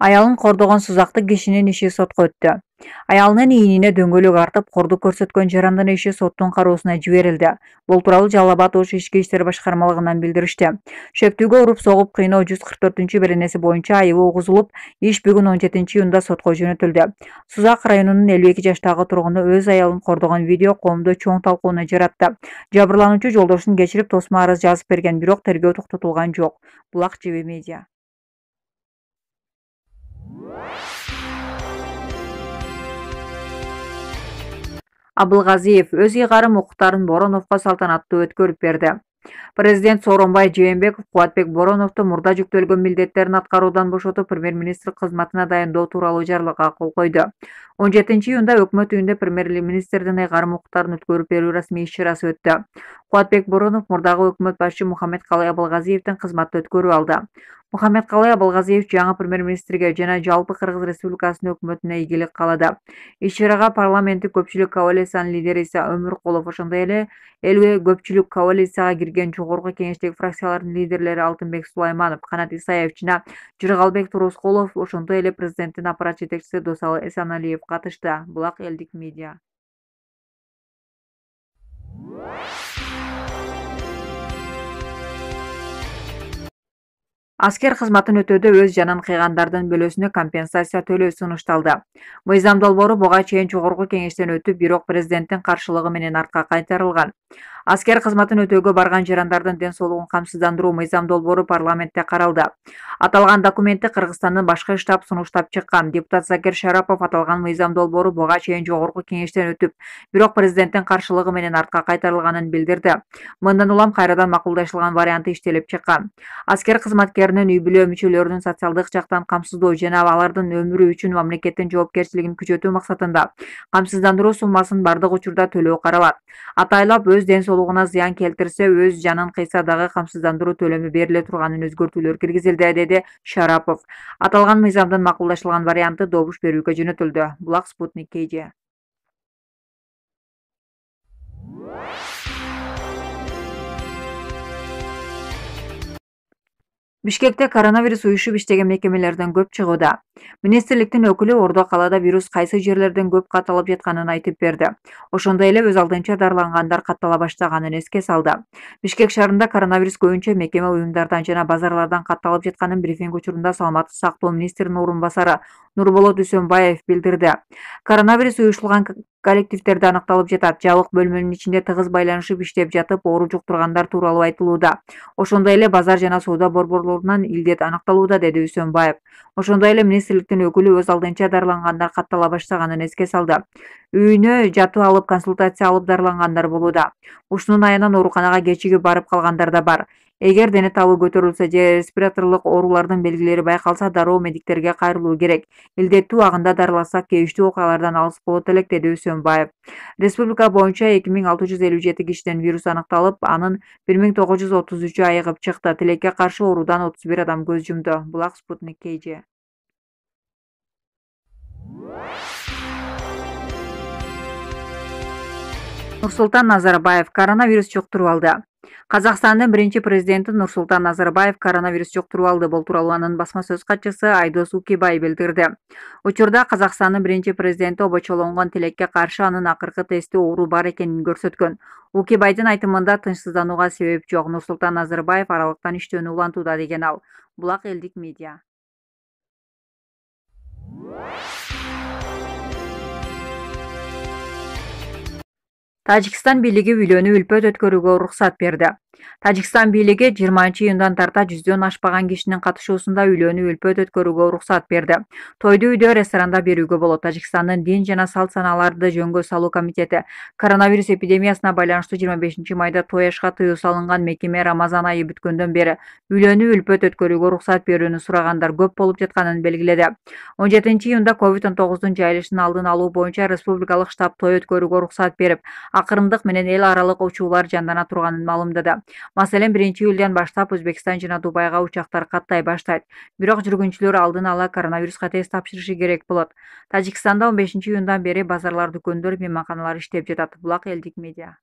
Аялын кордогон сузактуу кишинин иши сотко өттү. Аялынын ийнине дөңгөлөк артып, кордук көрсөткөн жарандын иши соттун кароосуна жиберилди. Бул тууралуу Жалал Абад ош ички иштер башкармалыгынан билдиришти. Шектүүгө уруп согуп кыйноо 144-беренеси боюнча айыбы угузулуп, иш бүгүн 17-июнда сотко жөнөтүлдү. Сузак районунун 52 жаштагы тургуну өз аялын кордогон видео коомдо чоң талкууну жаратты. Жабырлануучу жолдошун кечирип, тосмо арыз жазып берген, бирок тергөө токтотулган жок. Булак ЖБ Медиа. Абылгазиев өз ыйгарым укуктарын Бороновго салтанаттуу өткөрүп берди. Президент Сооронбай Жээнбеков Кубатбек Бороновду мурда жүктөлгөн милдеттерин аткаруудан бошотуп, премьер-министр кызматына дайындоо тууралуу жарлыкка кол койду. 17-июнда өкмөт үйүндө премьер-министрдин ыйгарым укуктарын өткөрүп берүү расмий иш-чарасы өттү. Кубатбек Боронов мурдагы өкмөт башчы Мухаммедкалый Абылгазиевдин кызматты өткөрүп алды. Мухаммедкалый Абылгазиев жаңы премьер-министрге жана жалпы Кыргыз Республикасынын өкмөтүнө ийгилик каалады. Иш-чарага парламенттик көпчүлүк коалициянын лидери Иса Өмүркулов, ошондой эле эл көпчүлүк коалицияга кирген жогорку кеңештеги фракциялардын лидерлери Алтынбек Сулайманов, Канат Исаев жана Жыргалбек Турускулов, ошондой эле президенттин аппарат жетекчиси Досалы Эсеналиев катышты. Булак элдик медиа. Аскер кызматын өтөөдө өз жанын кыйгандардын бөлөсүнө компенсация төлөө сунушталды. Мыйзам долбоору буга чейин жогорку кеңештен өтүп, бирок президенттин каршылыгы менен артка кайтарылган. Аскер кызматын өтөөгө барган жарандардын ден соолугун камсыздандыруу мыйзам долбоору парламентте каралды. Аталган документти Кыргызстандын башкы штаб сунуштап чыккан. Депутат Закир Шарапов аталган мыйзам долбоору буга чейин жогорку кеңештен өтүп, бирок президенттин каршылыгы менен артка кайтарылганын билдирди. Мындан улам кайрадан макулдашылган варианты иштелип чыккан. Аскер кызматкеринин үй бүлө мүчөлөрүнүн социалдык жактан камсыздоо жана алардын өмүрү үчүн мамлекеттин жоопкерчилигин күчөтүү максатында камсыздандыруу суммасын бардык учурда төлөө каралат. Атайлап өз ден соолугуна зыян келтирсе, өз жанын кыйса дагы камсыздандыруу төлөмү бериле турганын өзгөртүүлөр киргизилди, деди Шарапов. Аталган мыйзамдын макулдашылган варианты добуш берүүгө жөнөтүлдү. Булак Спутник KG. Бишкекте коронавирус уюшуп иштеген мекемелерден көп чыгууда. Министрликтин өкүлү Ордо калаада вирус кайсы жерлерден көп катталып жатканын айтып берди. Ошондой эле өз алдынча дарылангандар каттала баштаганын эске салды. Бишкек шаарында коронавирус көбүнчө мекеме, уюмдардан жана базарлардан катталып жатканын брифинг учурунда Саламаттык сактоо министринин орун басары Нурболот Үсөнбаев билдирди. Коронавирус уюшулган коллективдерде аныкталып жатат. Жабык бөлмөнүн ичинде тыгыз байланышып иштеп жатып, оору жуктургандар тууралуу айтылууда. Ошондой эле базар жана соода борборлорунан илдет аныкталууда, деди Үсөнбаев. Ошондой эле министрликтин өкүлү өз алдынча дарылангандар каттала баштаганын эске салды. Үйүнө жатып алып консультация алып дарылангандар болууда. Ушунун аянан ооруканага кечигип барып калгандар да бар. Эгер дене табы көтөрүлсө же респираторлук оорулардын белгилери байкалса, дароо медиктерге кайрылуу керек. Илдеттүү агында дарыласак, кейиштүү окуялардан алыс болот элек, деди Үсөнбаев. Республика боюнча 2657 кишиден вирус аныкталып, анын 1933 айыгып чыкты. Тилекке каршы оорудан 31 адам көз жумду. Булак Спутник KG. Нурсултан Назарбаев коронавирус жуктуруп алды. Казакстандын биринчи президенти Нурсултан Назарбаев коронавирус жуктуруп алды. Бул тууралуу анын басма сөз катчысы Айдос Укибай билдирди. Учурда Казакстандын биринчи президенти обочолонгон тилекке каршы анын акыркы тести оору бар экенин көрсөткөн. Укибайдын айтымында тынчсызданууга себеп жок. Нурсултан Назарбаев аралыктан иштөөнү улантууда, деген ал. Булак элдик медиа. Тажикстан бийлиги үйлөнүү үлпөт өткөрүүгө уруксат берди. Тажикстан бийлиги 20-июндан тарта 100дөн ашпаган кишинин катышуусунда үйлөнүү үлпөт өткөрүүгө уруксат берди. Тойду үйдө, ресторанда берүүгө болот. Тажикстандын дин жана салт санааларды жөнгө салуу комитети коронавирус эпидемиясына байланыштуу 25-майда той ашка тыюу салынган мекеме Рамазан айы бүткөндөн бери үйлөнүү үлпөт өткөрүүгө уруксат берүүнү сурагандар көп болуп жатканын белгиледи. 17-июнда COVID-19 жайылышын алдын алуу боюнча республикалык штаб той өткөрүүгө уруксат берип, акырындык менен эл аралык учуулар жандана турганын маалымдады. Маселен, 1-июлдан баштап Өзбекстан жана Дубайга учактар каттай баштайт. Бирок жүргүнчүлөр алдын ала коронавируска тест тапшырышы керек болот. Тажикстанда 15-июндан бери базарлар, дүкөндөр, мейманканалар иштеп жатат. Булак элдик медиа.